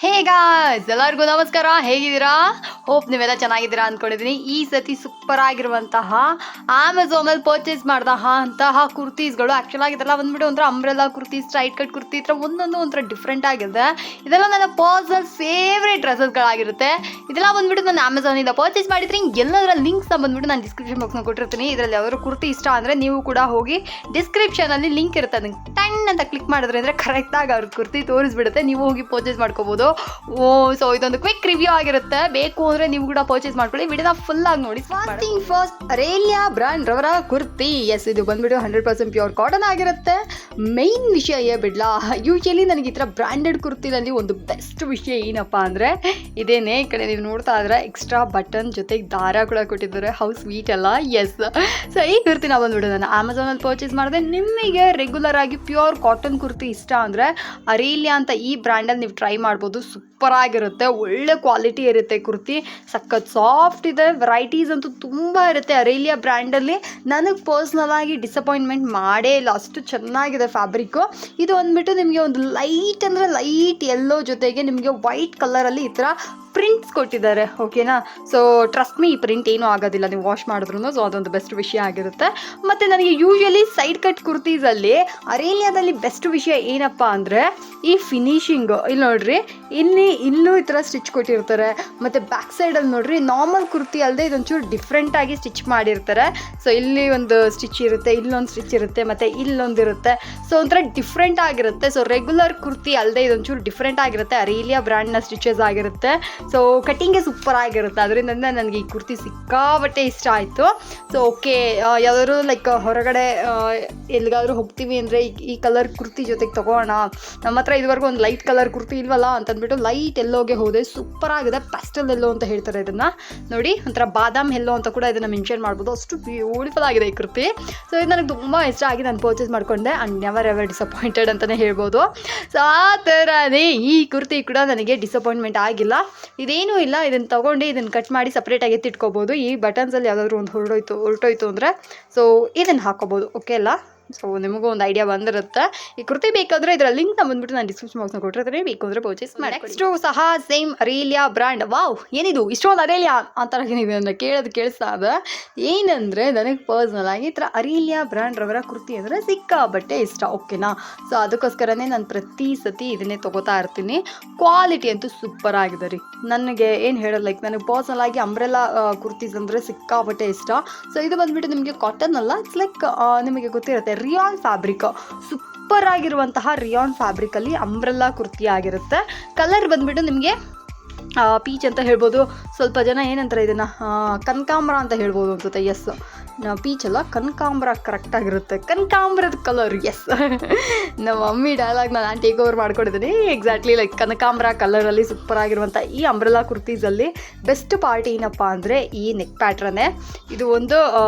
Hey guys, ಎಲ್ಲರಿಗೂ ನಮಸ್ಕಾರ. ಹೇಗಿದ್ದೀರಾ? ಹೋಪ್ ನೀವೆಲ್ಲ ಚೆನ್ನಾಗಿದ್ದೀರಾ ಅಂದ್ಕೊಂಡಿದ್ದೀನಿ. ಈ ಸತಿ ಸೂಪರ್ ಆಗಿರುವಂತಹ ಅಮೆಝಾನಲ್ಲಿ ಪರ್ಚೇಸ್ ಅಂತಹ ಕುರ್ತೀಸ್ಗಳು ಆ್ಯಕ್ಚುಲಾಗಿ ಇದೆಲ್ಲ ಬಂದ್ಬಿಟ್ಟು ಒಂಥರ umbrella kurti, straight cut kurti, ಈ ಥರ ಒಂದೊಂದು ಒಂಥರ ಡಿಫ್ರೆಂಟ್ ಆಗಿದೆ. ಇದೆಲ್ಲ ನನ್ನ ಪರ್ಸನಲ್ ಫೇವ್ರೇಟ್ ಡ್ರೆಸ್ಸಸ್ಗಳಾಗಿರುತ್ತೆ. ಇದೆಲ್ಲ ಬಂದ್ಬಿಟ್ಟು ನಾನು ಅಮೆಝಾನಿಂದ ಪರ್ಚೇಸ್ ಮಾಡಿದ್ರೆ ಎಲ್ಲದರ ಲಿಂಕ್ಸ್ನ ಬಂದ್ಬಿಟ್ಟು ನಾನು ಡಿಸ್ಕ್ರಿಪ್ಷನ್ ಬಾಕ್ಸ್ನ ಕೊಟ್ಟಿರ್ತೀನಿ. ಇದರಲ್ಲಿ ಯಾವ್ದಾದ್ರು ಕುರ್ತಿ ಇಷ್ಟ ಅಂದರೆ ನೀವು ಕೂಡ ಹೋಗಿ ಡಿಸ್ಕ್ರಿಪ್ಷನಲ್ಲಿ ಲಿಂಕ್ ಇರುತ್ತೆ, ಅದನ್ನು ಟನ್ ಅಂತ ಕ್ಲಿಕ್ ಮಾಡಿದ್ರೆ ಅಂದರೆ ಕರೆಕ್ಟಾಗಿ ಅವ್ರ ಕುರ್ತಿ ತೋರಿಸ್ಬಿಡುತ್ತೆ, ನೀವು ಹೋಗಿ ಪರ್ಚೇಸ್ ಮಾಡ್ಕೋಬೋದು. ಸೊ ಇದೊಂದು ಕ್ವಿಕ್ ರಿವ್ಯೂ ಆಗಿರುತ್ತೆ. ಬೇಕು ಅಂದರೆ ನೀವು ಕೂಡ ಪರ್ಚೇಸ್ ಮಾಡ್ಕೊಳ್ಳಿ. ವಿಡಿಯೋನ ಫುಲ್ ಆಗಿ ನೋಡಿ. ಫಸ್ಟ್ ಅರೇಲಿಯಾ ಬ್ರ್ಯಾಂಡ್ ರವರ ಕುರ್ತಿ. ಎಸ್, ಇದು ಬಂದ್ಬಿಟ್ಟು 100% ಪ್ಯೂರ್ ಕಾಟನ್ ಆಗಿರುತ್ತೆ. ಮೈನ್ ವಿಷಯ ಬಿಡ್ಲಾ, ಯೂಶಲಿ ನನಗೆ ಈ ಥರ ಬ್ರ್ಯಾಂಡೆಡ್ ಕುರ್ತಿನಲ್ಲಿ ಒಂದು ಬೆಸ್ಟ್ ವಿಷಯ ಏನಪ್ಪ ಅಂದರೆ ಇದೇನೇ. ಈ ಕಡೆ ನೀವು ನೋಡ್ತಾ ಇದ್ರೆ ಎಕ್ಸ್ಟ್ರಾ ಬಟನ್ ಜೊತೆಗೆ ದಾರ ಕೂಡ ಕೊಟ್ಟಿದ್ದಾರೆ. ಹೌ ಸ್ವೀಟ್ ಅಲ್ಲ. ಎಸ್, ಸೊ ಈ ಕುರ್ತಿನ ಬಂದ್ಬಿಟ್ಟು ನಾನು ಅಮೆಝಾನಲ್ಲಿ ಪರ್ಚೇಸ್ ಮಾಡಿದೆ. ನಿಮಗೆ ರೆಗ್ಯುಲರ್ ಆಗಿ ಪ್ಯೂರ್ ಕಾಟನ್ ಕುರ್ತಿ ಇಷ್ಟ ಅಂದರೆ ಅರೇಲಿಯಾ ಅಂತ ಈ ಬ್ರ್ಯಾಂಡಲ್ಲಿ ನೀವು ಟ್ರೈ ಮಾಡ್ಬೋದು. ಸೂಪರ್ ಆಗಿರುತ್ತೆ, ಒಳ್ಳೆ ಕ್ವಾಲಿಟಿ ಇರುತ್ತೆ ಕುರ್ತಿ, ಸಖತ್ ಸಾಫ್ಟ್ ಇದೆ. ವೆರೈಟೀಸ್ ಅಂತೂ ತುಂಬ ಇರುತ್ತೆ ಅರೇಲಿಯಾ ಬ್ರ್ಯಾಂಡಲ್ಲಿ. ನನಗೆ ಪರ್ಸ್ನಲ್ ಆಗಿ ಡಿಸಪಾಯಿಂಟ್ಮೆಂಟ್ ಮಾಡೇ ಇಲ್ಲ, ಅಷ್ಟು ಚೆನ್ನಾಗಿದೆ ಫ್ಯಾಬ್ರಿಕ್ಕು. ಇದು ಅಂದ್ಬಿಟ್ಟು ನಿಮಗೆ ಒಂದು ಲೈಟ್ ಅಂದರೆ ಲೈಟ್ ಯೆಲ್ಲೋ ಜೊತೆಗೆ ನಿಮಗೆ ವೈಟ್ ಕಲರಲ್ಲಿ ಈ ಥರ ಪ್ರಿಂಟ್ಸ್ ಕೊಟ್ಟಿದ್ದಾರೆ. ಓಕೆನಾ? ಸೊ ಟ್ರಸ್ಟ್ ಮೀ, ಈ ಪ್ರಿಂಟ್ ಏನೂ ಆಗೋದಿಲ್ಲ ನೀವು ವಾಶ್ ಮಾಡಿದ್ರು. ಸೊ ಅದೊಂದು ಬೆಸ್ಟ್ ವಿಷಯ ಆಗಿರುತ್ತೆ. ಮತ್ತು ನನಗೆ ಯೂಶಲಿ ಸೈಡ್ ಕಟ್ ಕುರ್ತೀಸಲ್ಲಿ ಅರೇಲಿಯಾದಲ್ಲಿ ಬೆಸ್ಟ್ ವಿಷಯ ಏನಪ್ಪ ಅಂದರೆ ಈ ಫಿನಿಶಿಂಗು. ಇಲ್ಲಿ ನೋಡ್ರಿ, ಇಲ್ಲೂ ಈ ಥರ ಸ್ಟಿಚ್ ಕೊಟ್ಟಿರ್ತಾರೆ. ಮತ್ತು ಬ್ಯಾಕ್ ಸೈಡಲ್ಲಿ ನೋಡ್ರಿ, ನಾರ್ಮಲ್ ಕುರ್ತಿ ಅಲ್ಲದೆ ಇದೊಂಚೂರು ಡಿಫ್ರೆಂಟಾಗಿ ಸ್ಟಿಚ್ ಮಾಡಿರ್ತಾರೆ. ಸೊ ಇಲ್ಲಿ ಒಂದು ಸ್ಟಿಚ್ ಇರುತ್ತೆ, ಇಲ್ಲೊಂದು ಸ್ಟಿಚ್ ಇರುತ್ತೆ, ಮತ್ತು ಇಲ್ಲೊಂದು ಇರುತ್ತೆ. ಸೊ ಒಂಥರ ಡಿಫ್ರೆಂಟ್ ಆಗಿರುತ್ತೆ. ಸೊ ರೆಗ್ಯುಲರ್ ಕುರ್ತಿ ಅಲ್ಲದೆ ಇದೊಂಚೂರು ಡಿಫ್ರೆಂಟ್ ಆಗಿರುತ್ತೆ. ಅರೇಲಿಯಾ ಬ್ರ್ಯಾಂಡ್ನ ಸ್ಟಿಚಸ್ ಆಗಿರುತ್ತೆ. ಸೊ ಕಟ್ಟಿಂಗೇ ಸೂಪರ್ ಆಗಿರುತ್ತೆ. ಅದರಿಂದ ನನಗೆ ಈ ಕುರ್ತಿ ಸಿಕ್ಕಾಬಟ್ಟೆ ಇಷ್ಟ ಆಯಿತು. ಸೊ ಓಕೆ, ಯಾವ್ದಾದ್ರು ಲೈಕ್ ಹೊರಗಡೆ ಎಲ್ಲಿಗಾದ್ರೂ ಹೋಗ್ತೀವಿ ಅಂದರೆ ಈ ಕಲರ್ ಕುರ್ತಿ ಜೊತೆಗೆ ತೊಗೋಣ, ನಮ್ಮ ಹತ್ರ ಇದುವರೆಗೂ ಒಂದು ಲೈಟ್ ಕಲರ್ ಕುರ್ತಿ ಇಲ್ವಲ್ಲ ಅಂತಂದ್ಬಿಟ್ಟು ಲೈಟ್ ಎಲ್ಲೋಗೆ ಹೋದೆ. ಸೂಪರ್ ಆಗಿದೆ. ಪ್ಯಾಸ್ಟಲ್ ಎಲ್ಲೋ ಅಂತ ಹೇಳ್ತಾರೆ ಇದನ್ನು. ನೋಡಿ, ಒಂಥರ ಬಾದಾಮ್ ಎಲ್ಲೋ ಅಂತ ಕೂಡ ಇದನ್ನು ಮೆನ್ಷನ್ ಮಾಡ್ಬೋದು. ಅಷ್ಟು ಬ್ಯೂಟಿಫುಲ್ ಆಗಿದೆ ಈ ಕುರ್ತಿ. ಸೊ ಇದು ನನಗೆ ತುಂಬ ಇಷ್ಟ ಆಗಿ ನಾನು ಪರ್ಚೇಸ್ ಮಾಡಿಕೊಂಡೆ. ಆ್ಯಂಡ್ ನೆವರ್ ಎವರ್ ಡಿಸಪಾಯಿಂಟೆಡ್ ಅಂತಲೇ ಹೇಳ್ಬೋದು. ಸೊ ಆ ಥರನೇ ಈ ಕುರ್ತಿ ಕೂಡ ನನಗೆ ಡಿಸಪಾಯಿಂಟ್ಮೆಂಟ್ ಆಗಿಲ್ಲ. ಇದೇನೂ ಇಲ್ಲ, ಇದನ್ನು ತೊಗೊಂಡು ಇದನ್ನು ಕಟ್ ಮಾಡಿ ಸಪ್ರೇಟಾಗಿ ಎತ್ತಿಟ್ಕೋಬೋದು. ಈ ಬಟನ್ಸಲ್ಲಿ ಯಾವುದಾದ್ರೂ ಒಂದು ಹೊರಟೋಯ್ತು ಅಂದರೆ ಸೊ ಇದನ್ನು ಹಾಕೋಬೋದು. ಓಕೆ ಅಲ್ಲ? ಸೊ ನಿಮಗೂ ಒಂದು ಐಡಿಯಾ ಬಂದಿರುತ್ತೆ. ಈ ಕುರ್ತಿ ಬೇಕಾದರೆ ಇದರ ಲಿಂಕ್ನ ಬಂದ್ಬಿಟ್ಟು ನಾನು ಡಿಸ್ಕ್ರಿಪ್ಷನ್ ಬಾಕ್ಸ್ನ ಕೊಟ್ಟಿರ್ತೀನಿ, ಬೇಕು ಅಂದರೆ ಪರ್ಚೇಸ್ ಮಾಡಿ. ನೆಕ್ಸ್ಟು ಸಹ ಸೇಮ್ ಅರೇಲಿಯಾ ಬ್ರ್ಯಾಂಡ್. ವಾವ್, ಏನಿದು ಇಷ್ಟೊಂದು ಅರೇಲಿಯಾ ಅಂತ ನೀವು ಅದನ್ನು ಕೇಳಿಸ್ತಾ ಇದೆ. ಏನಂದರೆ ನನಗೆ ಪರ್ಸ್ನಲ್ ಆಗಿ ಈ ಥರ ಅರೇಲಿಯಾ ಬ್ರ್ಯಾಂಡ್ ರವರ ಕುರ್ತಿ ಅಂದರೆ ಸಿಕ್ಕಾಬಟ್ಟೆ ಇಷ್ಟ. ಓಕೆನಾ? ಸೊ ಅದಕ್ಕೋಸ್ಕರನೇ ನಾನು ಪ್ರತಿ ಸತಿ ಇದನ್ನೇ ತೊಗೋತಾ ಇರ್ತೀನಿ. ಕ್ವಾಲಿಟಿ ಅಂತೂ ಸೂಪರ್ ಆಗಿದೆ ರೀ. ನನಗೆ ಏನು ಹೇಳೋದು, ಲೈಕ್ ನನಗೆ ಪರ್ಸ್ನಲ್ ಆಗಿ ಅಂಬ್ರೆಲಾ ಕುರ್ತೀಸ್ ಅಂದರೆ ಸಿಕ್ಕಾಬಟ್ಟೆ ಇಷ್ಟ. ಸೊ ಇದು ಬಂದ್ಬಿಟ್ಟು ನಿಮಗೆ ಕಾಟನ್ ಅಲ್ಲ, ಇಟ್ಸ್ ಲೈಕ್ ನಿಮಗೆ ಗೊತ್ತಿರುತ್ತೆ ರಿಯಾನ್ ಫ್ಯಾಬ್ರಿಕ್. ಸೂಪರ್ ಆಗಿರುವಂತಹ ರಿಯಾನ್ ಫ್ಯಾಬ್ರಿಕಲ್ಲಿ ಅಂಬ್ರೆಲ್ಲಾ ಕುರ್ತಿ ಆಗಿರುತ್ತೆ. ಕಲರ್ ಬಂದ್ಬಿಟ್ಟು ನಿಮಗೆ ಪೀಚ್ ಅಂತ ಹೇಳ್ಬೋದು. ಸ್ವಲ್ಪ ಜನ ಏನಂತಾರೆ ಇದನ್ನು ಕನಕಾಂಬ್ರ ಅಂತ ಹೇಳ್ಬೋದು ಅನ್ಸುತ್ತೆ. ಎಸ್, ಪೀಚ್ ಅಲ್ಲ, ಕನಕಾಂಬ್ರ ಕರೆಕ್ಟಾಗಿರುತ್ತೆ. ಕನಕಾಂಬ್ರದ ಕಲರ್. ಎಸ್, ನಮ್ಮ ಮಮ್ಮಿ ಡೈಲಾಗ್ ನಾನು ಟೇಕ್ ಓವರ್ ಮಾಡ್ಕೊಂಡಿದ್ದೀನಿ. ಎಕ್ಸಾಕ್ಟ್ಲಿ ಲೈಕ್ ಕನಕಾಂಬ್ರ ಕಲರಲ್ಲಿ ಸೂಪರ್ ಆಗಿರುವಂಥ ಈ ಅಂಬ್ರೆಲಾ ಕುರ್ತೀಸಲ್ಲಿ ಬೆಸ್ಟ್ ಪಾರ್ಟ್ ಏನಪ್ಪ ಅಂದರೆ ಈ ನೆಕ್ ಪ್ಯಾಟ್ರನ್ನೇ. ಇದು ಒಂದು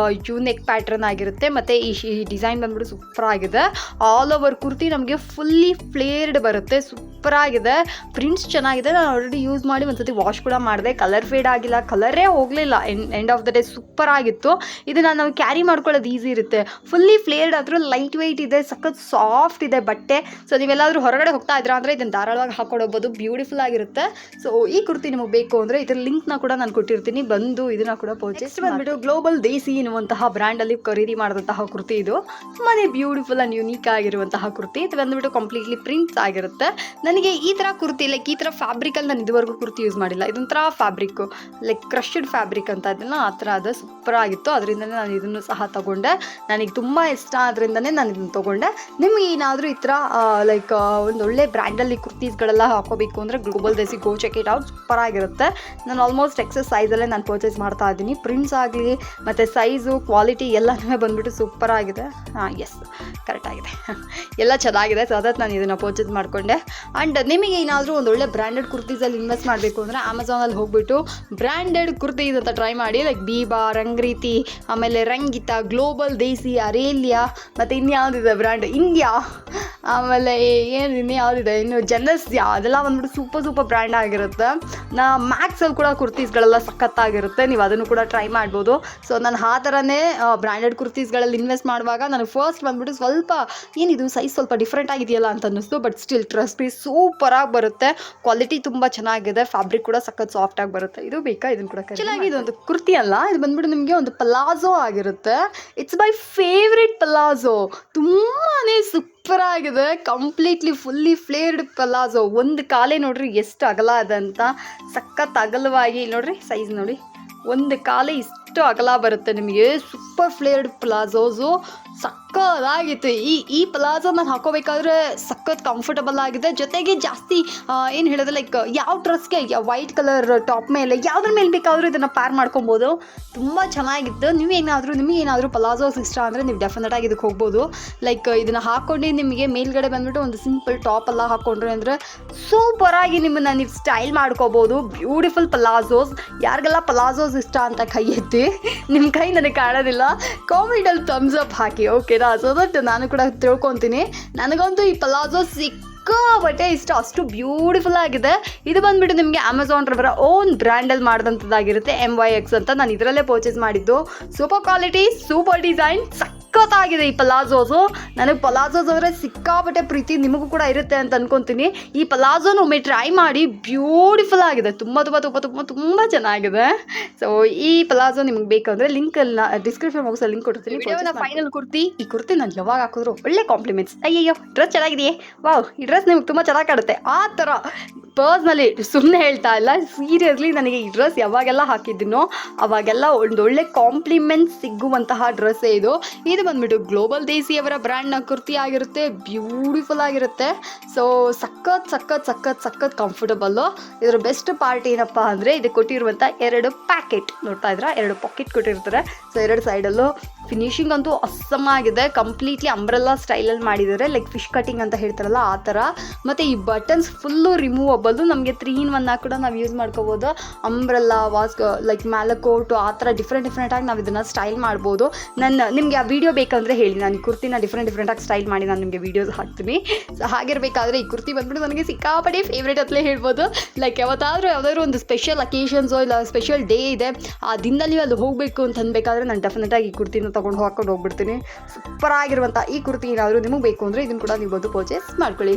ಯು ನೆಕ್ ಪ್ಯಾಟ್ರನ್ ಆಗಿರುತ್ತೆ. ಮತ್ತು ಈ ಡಿಸೈನ್ ಬಂದ್ಬಿಟ್ಟು ಸೂಪರ್ ಆಗಿದೆ. ಆಲ್ ಓವರ್ ಕುರ್ತಿ ನಮಗೆ ಫುಲ್ಲಿ ಫ್ಲೇರ್ಡ್ ಬರುತ್ತೆ. ಸೂಪರ್ ಆಗಿದೆ. ಪ್ರಿಂಟ್ಸ್ ಚೆನ್ನಾಗಿದೆ. ನಾನು ಆಲ್ರೆಡಿ ಯೂಸ್ ಮಾಡಿ ಒಂದ್ಸತಿ ವಾಶ್ ಕೂಡ ಮಾಡಿದೆ. ಕಲರ್ ಫೇಡ್ ಆಗಿಲ್ಲ, ಕಲರೇ ಹೋಗಲಿಲ್ಲ. End of the day super ಆಗಿತ್ತು. ಇದನ್ನು ನಾವು ಕ್ಯಾರಿ ಮಾಡ್ಕೊಳ್ಳೋದು ಈಸಿ ಇರುತ್ತೆ. ಫುಲ್ಲಿ ಫ್ಲೇರ್ಡ್ ಆದರೂ ಲೈಟ್ ವೆಯ್ಟ್ ಇದೆ, ಸಖತ್ ಸಾಫ್ಟ್ ಇದೆ ಬಟ್ಟೆ. ಸೊ ನೀವೆಲ್ಲಾದರೂ ಹೊರಗಡೆ ಹೋಗ್ತಾ ಇದ್ದೀರಾ ಅಂದರೆ ಇದನ್ನು ಧಾರಾಳವಾಗಿ ಹಾಕೊಂಡು ಹೋಗ್ಬೋದು. ಬ್ಯೂಟಿಫುಲ್ ಆಗಿರುತ್ತೆ. ಸೊ ಈ ಕುರ್ತಿ ನಿಮಗೆ ಬೇಕು ಅಂದರೆ ಇದರ ಲಿಂಕ್ನ ಕೂಡ ನಾನು ಕೊಟ್ಟಿರ್ತೀನಿ, ಬಂದು ಇದನ್ನು ಕೂಡ ಪರ್ಚೇಸ್ ಬಂದ್ಬಿಟ್ಟು ಗ್ಲೋಬಲ್ ದೇಸಿ ಎನ್ನುವಂತಹ ಬ್ರ್ಯಾಂಡಲ್ಲಿ ಖರೀದಿ ಮಾಡಿದಂತಹ ಕುರ್ತಿ. ಇದು ತುಂಬಾ ಬ್ಯೂಟಿಫುಲ್ ಆ್ಯಂಡ್ ಯುನೀಕ್ ಆಗಿರುವಂತಹ ಕುರ್ತಿ. ಇದು ಬಂದ್ಬಿಟ್ಟು ಕಂಪ್ಲೀಟ್ಲಿ ಪ್ರಿಂಟ್ಸ್ ಆಗಿರುತ್ತೆ. ನನಗೆ ಈ ಥರ ಕುರ್ತಿ, ಲೈಕ್ ಈ ಥರ ಫ್ಯಾಬ್ರಿಕಲ್ಲಿ ನಾನು ಇದುವರೆಗೂ ಕುರ್ತಿ ಯೂಸ್ ಮಾಡಿಲ್ಲ. ಇದೊಂಥರ ಫ್ಯಾಬ್ರಿಕ್ಕು ಲೈಕ್ ಕ್ರಶ್ಡ್ ಫ್ಯಾಬ್ರಿಕ್ ಅಂತ ಇದನ್ನು ಆ ಥರ ಅದು ಸೂಪರ್ ಆಗಿತ್ತು. ಅದರಿಂದನೇ ನಾನು ಇದನ್ನು ಸಹ ತಗೊಂಡೆ. ನನಗೆ ತುಂಬ ಇಷ್ಟ ಆದ್ರಿಂದನೇ ನಾನು ಇದನ್ನು ತೊಗೊಂಡೆ. ನಿಮ್ಗೆ ಏನಾದರೂ ಈ ಥರ ಲೈಕ್ ಒಂದು ಒಳ್ಳೆ ಬ್ರ್ಯಾಂಡಲ್ಲಿ ಕುರ್ತೀಸ್ಗಳೆಲ್ಲ ಹಾಕೋಬೇಕು ಅಂದರೆ global Desi go check it out. Super ಆಗಿರುತ್ತೆ. ನಾನು ಆಲ್ಮೋಸ್ಟ್ ಎಕ್ಸಸ್ ಸೈಜಲ್ಲೇ ನಾನು ಪರ್ಚೇಸ್ ಮಾಡ್ತಾ ಇದ್ದೀನಿ. ಪ್ರಿಂಟ್ಸ್ ಆಗಲಿ ಮತ್ತು ಸೈಜು ಕ್ವಾಲಿಟಿ ಎಲ್ಲನೂ ಬಂದುಬಿಟ್ಟು ಸೂಪರ್ ಆಗಿದೆ. ಎಸ್, ಕರೆಕ್ಟಾಗಿದೆ, ಎಲ್ಲ ಚೆನ್ನಾಗಿದೆ. ಸೊ ಅದಕ್ಕೆ ನಾನು ಇದನ್ನು ಪರ್ಚೇಸ್ ಮಾಡಿಕೊಂಡೆ. ಆ್ಯಂಡ್ ನಿಮಗೆ ಏನಾದರೂ ಒಂದು ಒಳ್ಳೆ ಬ್ರ್ಯಾಂಡೆಡ್ ಕುರ್ತೀಸಲ್ಲಿ ಇನ್ವೆಸ್ಟ್ ಮಾಡಬೇಕು ಅಂದರೆ ಅಮೆಝಾನಲ್ಲಿ ಹೋಗ್ಬಿಟ್ಟು ಬ್ರ್ಯಾಂಡೆಡ್ ಕುರ್ತೀಸ್ ಅಂತ ಟ್ರೈ ಮಾಡಿ. ಲೈಕ್ ಬೀಬಾ, ರಂಗ್ರೀತಿ, ಆಮೇಲೆ ಆಮೇಲೆ ರಂಗಿತ, ಗ್ಲೋಬಲ್, ದೇಸಿ, ಅರೇಲಿಯಾ, ಮತ್ತು ಇನ್ಯಾವುದಿದೆ ಬ್ರ್ಯಾಂಡ್, ಇಂಡಿಯಾ, ಆಮೇಲೆ ಏನು ಇನ್ಯಾವುದಿದೆ ಇನ್ನು ಜನಸ್ಯ, ಅದೆಲ್ಲ ಬಂದ್ಬಿಟ್ಟು ಸೂಪರ್ ಬ್ರ್ಯಾಂಡ್ ಆಗಿರುತ್ತೆ. ಮ್ಯಾಕ್ಸಲ್ಲಿ ಕೂಡ ಕುರ್ತೀಸ್ಗಳೆಲ್ಲ ಸಖತ್ತಾಗಿರುತ್ತೆ, ನೀವು ಅದನ್ನು ಕೂಡ ಟ್ರೈ ಮಾಡ್ಬೋದು. ಸೊ ನಾನು ಆ ಥರನೇ ಬ್ರ್ಯಾಂಡೆಡ್ ಕುರ್ತೀಸ್ಗಳಲ್ಲಿ ಇನ್ವೆಸ್ಟ್ ಮಾಡುವಾಗ ನನಗೆ ಫಸ್ಟ್ ಬಂದ್ಬಿಟ್ಟು ಸ್ವಲ್ಪ ಏನಿದು ಸೈಜ್ ಸ್ವಲ್ಪ ಡಿಫ್ರೆಂಟ್ ಆಗಿದೆಯಲ್ಲ ಅಂತ ಅನ್ನಿಸ್ತು. ಬಟ್ ಸ್ಟಿಲ್ ಟ್ರಸ್ಟ್ ಮೀ ಸೂಪರಾಗಿ ಬರುತ್ತೆ, ಕ್ವಾಲಿಟಿ ತುಂಬ ಚೆನ್ನಾಗಿದೆ, ಫ್ಯಾಬ್ರಿಕ್ ಕೂಡ ಸಖತ್ ಸಾಫ್ಟಾಗಿ ಬರುತ್ತೆ. ಇದು ಬೇಕಾ, ಇದನ್ನು ಕೂಡ ಚೆನ್ನಾಗಿ. ಇದು ಒಂದು ಕುರ್ತಿ ಅಲ್ಲ, ಇದು ಬಂದ್ಬಿಟ್ಟು ನಿಮಗೆ ಒಂದು ಪಲಾಝೋ ಆಗಿರುತ್ತೆ. ಇಟ್ಸ್ ಮೈ ಫೇವ್ರೆಟ್ ಪಲಾಝೋ, ತುಂಬಾ ಸೂಪರ್ ಆಗಿದೆ, ಕಂಪ್ಲೀಟ್ಲಿ ಫುಲ್ಲಿ ಫ್ಲೇರ್ಡ್ ಪಲಾಝೋ. ಒಂದು ಕಾಲೇ ನೋಡ್ರಿ ಎಷ್ಟು ಅಗಲ ಇದೆ ಅಂತ, ಸಖತ್ ಅಗಲವಾಗಿ ನೋಡ್ರಿ, ಸೈಜ್ ನೋಡಿ, ಒಂದು ಕಾಲೇ ಇಷ್ಟು ಅಗಲ ಬರುತ್ತೆ ನಿಮಗೆ. ಸೂಪರ್ ಫ್ಲೇರ್ಡ್ ಪ್ಲಾಝೋಸು ಸಕ್ಕತ್ತಾಗಿತ್ತು. ಈ ಪ್ಲಾಝೋ ನಾನು ಹಾಕೋಬೇಕಾದ್ರೆ ಸಖತ್ ಕಂಫರ್ಟಬಲ್ ಆಗಿದೆ. ಜೊತೆಗೆ ಜಾಸ್ತಿ ಏನು ಹೇಳೋದು, ಲೈಕ್ ಯಾವ ಡ್ರೆಸ್ಗೆ ವೈಟ್ ಕಲರ್ ಟಾಪ್ ಮೇಲೆ ಯಾವುದ್ರ ಮೇಲೆ ಬೇಕಾದರೂ ಇದನ್ನು ಪ್ಯಾರ್ ಮಾಡ್ಕೊಬೋದು, ತುಂಬ ಚೆನ್ನಾಗಿತ್ತು. ನಿಮಗೇನಾದರೂ ಪ್ಲಾಝೋಸ್ ಇಷ್ಟ ಅಂದರೆ ನೀವು ಡೆಫಿನೆಟಾಗಿ ಇದಕ್ಕೆ ಹೋಗ್ಬೋದು. ಲೈಕ್ ಇದನ್ನು ಹಾಕ್ಕೊಂಡು ನಿಮಗೆ ಮೇಲ್ಗಡೆ ಬಂದುಬಿಟ್ಟು ಒಂದು ಸಿಂಪಲ್ ಟಾಪ್ ಎಲ್ಲ ಹಾಕ್ಕೊಂಡ್ರೆ ಅಂದರೆ ಸೂಪರಾಗಿ ನಿಮ್ಮನ್ನು ನೀವು ಸ್ಟೈಲ್ ಮಾಡ್ಕೋಬೋದು. ಬ್ಯೂಟಿಫುಲ್ ಪ್ಲಾಝೋಸ್. ಯಾರಿಗೆಲ್ಲ ಪ್ಲಾಝೋಸ್ ಇಷ್ಟ ಅಂತ ಕೈ ಎತ್ತಿ, ನಿಮ್ಮ ಕೈ ನನಗೆ ಕಾಣೋದಿಲ್ಲ, ಕಾಮೆಂಟಲ್ಲಿ ಥಮ್ಸ್ ಅಪ್ ಹಾಕಿ, ಓಕೆನಾ? ಸೊ ದಟ್ ನಾನು ಕೂಡ ತಿಳ್ಕೊತೀನಿ. ನನಗಂತೂ ಈ ಪ್ಲಾಝೋ ಸಿಕ್ಕಾಪಟ್ಟೆ ಇಷ್ಟ, ಅಷ್ಟು ಬ್ಯೂಟಿಫುಲ್ ಆಗಿದೆ. ಇದು ಬಂದುಬಿಟ್ಟು ನಿಮಗೆ ಅಮೆಝಾನ್ ರವರ ಓನ್ ಬ್ರ್ಯಾಂಡಲ್ಲಿ ಮಾಡಿದಂಥದ್ದಾಗಿರುತ್ತೆ, MYX ಅಂತ. ನಾನು ಇದರಲ್ಲೇ ಪರ್ಚೇಸ್ ಮಾಡಿದ್ದು. ಸೂಪರ್ ಕ್ವಾಲಿಟಿ, ಸೂಪರ್ ಡಿಸೈನ್, ಸಖತ್ತಾಗಿದೆ ಈ ಪಲಾಝೋಸು. ನನಗೆ ಪಲಾಝೋಸ್ ಅಂದರೆ ಸಿಕ್ಕಾಪಟ್ಟೆ ಪ್ರೀತಿ, ನಿಮಗೂ ಕೂಡ ಇರುತ್ತೆ ಅಂತ ಅನ್ಕೊತೀನಿ. ಈ ಪಲಾಝೋನ ಒಮ್ಮೆ ಟ್ರೈ ಮಾಡಿ, ಬ್ಯೂಟಿಫುಲ್ ಆಗಿದೆ, ತುಂಬ ಚೆನ್ನಾಗಿದೆ. ಸೊ ಈ ಪಲಾಝೋ ನಿಮ್ಗೆ ಬೇಕಂದರೆ ಲಿಂಕಲ್ಲಿ ಡಿಸ್ಕ್ರಿಪ್ಷನ್ ಬಾಕ್ಸಲ್ಲಿ ಲಿಂಕ್ ಕೊಡ್ತೀನಿ. ಫೈನಲ್ ಕುರ್ತಿ, ಈ ಕುರ್ತಿ ನಾನು ಯಾವಾಗ ಹಾಕಿದ್ರು ಒಳ್ಳೆ ಕಾಂಪ್ಲಿಮೆಂಟ್ಸ್. ಅಯ್ಯಯ್ಯೋ ಡ್ರೆಸ್ ಚೆನ್ನಾಗಿದೆಯೇ, ವಾವ್ ಈ ಡ್ರೆಸ್ ನಿಮ್ಗೆ ತುಂಬ ಚೆನ್ನಾಗಿ ಕಾಣುತ್ತೆ, ಆ ಥರ ಪರ್ಸ್ನಲಿ ಸುಮ್ಮನೆ ಹೇಳ್ತಾ ಇಲ್ಲ, ಸೀರಿಯಸ್ಲಿ ನನಗೆ ಈ ಡ್ರೆಸ್ ಯಾವಾಗೆಲ್ಲ ಹಾಕಿದ್ದೀನೋ ಅವಾಗೆಲ್ಲ ಒಂದೊಳ್ಳೆ ಕಾಂಪ್ಲಿಮೆಂಟ್ಸ್ ಸಿಗುವಂತಹ ಡ್ರೆಸ್ಸೇ ಇದು. ಇದು ಬಂದುಬಿಟ್ಟು ಗ್ಲೋಬಲ್ ದೇಸಿಯವರ ಬ್ರ್ಯಾಂಡ್ನ ಕುರ್ತಿ ಆಗಿರುತ್ತೆ, ಬ್ಯೂಟಿಫುಲ್ ಆಗಿರುತ್ತೆ. ಸೊ ಸಖತ್ ಕಂಫರ್ಟಬಲ್ಲು. ಇದರ ಬೆಸ್ಟ್ ಪಾರ್ಟ್ ಏನಪ್ಪ ಅಂದರೆ ಇದು ಕೊಟ್ಟಿರುವಂಥ 2 ಪ್ಯಾಕೆಟ್ ನೋಡ್ತಾ ಇದ್ದೀರಾ, 2 ಪಾಕೆಟ್ ಕೊಟ್ಟಿರ್ತಾರೆ. ಸೊ 2 ಸೈಡಲ್ಲೂ ಫಿನಿಶಿಂಗ್ ಅಂತೂ ಅಸ್ಸಮಾಗಿದೆ, ಕಂಪ್ಲೀಟ್ಲಿ ಅಂಬ್ರೆಲ್ಲಾ ಸ್ಟೈಲಲ್ಲಿ ಮಾಡಿದ್ದಾರೆ, ಲೈಕ್ ಫಿಶ್ ಕಟಿಂಗ್ ಅಂತ ಹೇಳ್ತಾರಲ್ಲ ಆ ಥರ. ಮತ್ತು ಈ ಬಟನ್ಸ್ ಫುಲ್ಲು ರಿಮೂವಬಲ್ಲು, ನಮಗೆ 3-in-1 ಕೂಡ ನಾವು ಯೂಸ್ ಮಾಡ್ಕೋಬೋದು. ಅಂಬ್ರೆಲ್ಲಾ, ಲೈಕ್ ಮೇಲೆ ಕೋಟು, ಆ ಥರ ಡಿಫ್ರೆಂಟಾಗಿ ನಾವು ಇದನ್ನು ಸ್ಟೈಲ್ ಮಾಡ್ಬೋದು. ನಿಮಗೆ ಆ ವಿಡಿಯೋ ಬೇಕಂದರೆ ಹೇಳಿ, ನಾನು ಈ ಕುರ್ತಿನ ಡಿಫ್ರೆಂಟಾಗಿ ಸ್ಟೈಲ್ ಮಾಡಿ ನಾನು ನಿಮಗೆ ವೀಡಿಯೋಸ್ ಹಾಕ್ತೀನಿ. ಸೊ ಹಾಗಿರಬೇಕಾದ್ರೆ ಈ ಕುರ್ತಿ ಬಂದ್ಬಿಟ್ಟು ನನಗೆ ಸಿಕ್ಕಾಪಟ್ಟೆ ಫೇವ್ರೇಟ್ ಅಂತಲೇ ಹೇಳ್ಬೋದು. ಲೈಕ್ ಯಾವ್ದಾದ್ರು ಒಂದು ಸ್ಪೆಷಲ್ ಅಕೇಷನ್ಸೋ ಇಲ್ಲ ಸ್ಪೆಷಲ್ ಡೇ ಇದೆ, ಆ ದಿನದಲ್ಲಿ ಅಲ್ಲಿ ಹೋಗಬೇಕು ಅಂತ ಅನ್ಬೇಕಾದ್ರೆ ನಾನು ಡೆಫಿನೆಟಾಗಿ ಈ ಕುರ್ತಿನ ಹಾಕೊಂಡು ಹೋಗ್ಬಿಡ್ತೀನಿ. ಸೂಪರ್ ಆಗಿರುವಂಥ ಈ ಕುರ್ತಿ ಏನಾದರೂ ನಿಮಗೆ ಬೇಕು ಅಂದರೆ ಇದನ್ನು ಕೂಡ ನೀವು ಪರ್ಚೇಸ್ ಮಾಡ್ಕೊಳ್ಳಿ.